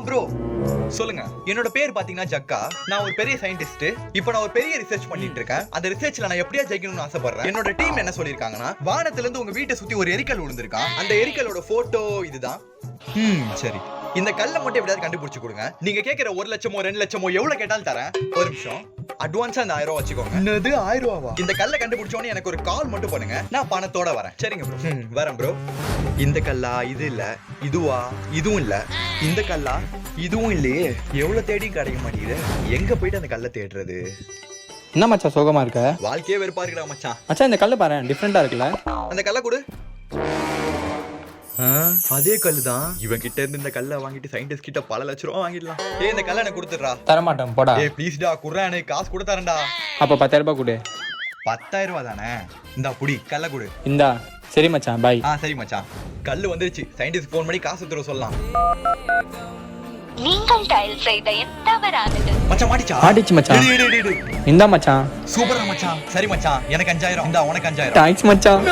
Bro சொல்லுங்க. என்னோட பேர் பாத்தீங்கன்னா ஜக்கா. நான் ஒரு பெரிய சயின்டிஸ்ட். இப்போ நான் ஒரு பெரிய ரிசர்ச் பண்ணிட்டு இருக்கேன். அந்த ரிசர்ச்ல நான் எப்படியா ஜெயிக்கணும்னு ஆசைப்படுறேன். என்னோட டீம் என்ன சொல்லிருக்காங்கன்னா, வானத்துல இருந்து உங்க வீட்டை சுத்தி ஒரு எரிக்கல் விழுந்திருக்கான். அந்த எரிக்கலோட போட்டோ இதுதான். சரி, இந்த கல்லை மட்டும் எப்படியாவது கண்டுபிடிச்சு கொடுங்க. நீங்க கேட்கிற 1 லட்சமோ 2 லட்சமோ எவ்வளவு கேட்டாலும் தரேன். ஒரு நிமிஷம், அட்வான்ஸா அந்த 1000 ரூபா வச்சுக்கோங்க. என்னது 1000 ரூபாவா? இந்த கல்லை கண்டுபிடிச்சோன்னு எனக்கு ஒரு கால் மட்டும் பண்ணுங்க, நான் பணத்தோட வரேன். சரிங்க ப்ரோ. வரேன் ப்ரோ. இந்த கல்லா? இது இல்ல. இதுவா? இதுவும் இல்ல. இந்த கல்லா? இதுவும் இல்லையே. எவ்வளவு தேடி கிடைக்க மாட்டேங்குது. எங்க போயிட்டு அந்த கல்லை தேடுறது? என்ன மச்சான் சோகமா இருக்க? வாழ்க்கையே வெறுப்பா இருக்குடா மச்சான். மச்சான் இந்த கல்லு பாரு, டிஃப்ரெண்டா இருக்குல்ல? அந்த கல்லை கொடு. அதே கல்லு தான். இவன் கிட்ட இருந்து இந்த கல்லை வாங்கிட்டு சயின்டிஸ்ட் கிட்ட பல லட்சம் ரூபா வாங்கிடலாம். இந்த கல்லை எனக்கு கொடுத்துடுறா. தரமாட்டேன் போடா. ப்ளீஸ்டா குடுறா, எனக்கு காசு கூட தரேன்டா. அப்ப 10,000 ரூபாய் கொடு. 10,000 ரூபா தானே? இந்தா புடி, கல்லை கொடு. இந்தா. சரி மச்சான், பாய். சரி மச்சான். கல்லு வந்துருச்சு. சயின்டிஸ்ட் போன் பண்ணி காசு தர சொல்லலாம். நீங்கள் டயல் செய்த எண் தவறானது. மச்சான் மாட்டிச்சா? மாட்டிச்சு மச்சான். இந்தா மச்சான். சூப்பரா மச்சான். சரி மச்சான், எனக்கு 5000. இந்தா உனக்கு 5000. தேங்க்ஸ் மச்சான்.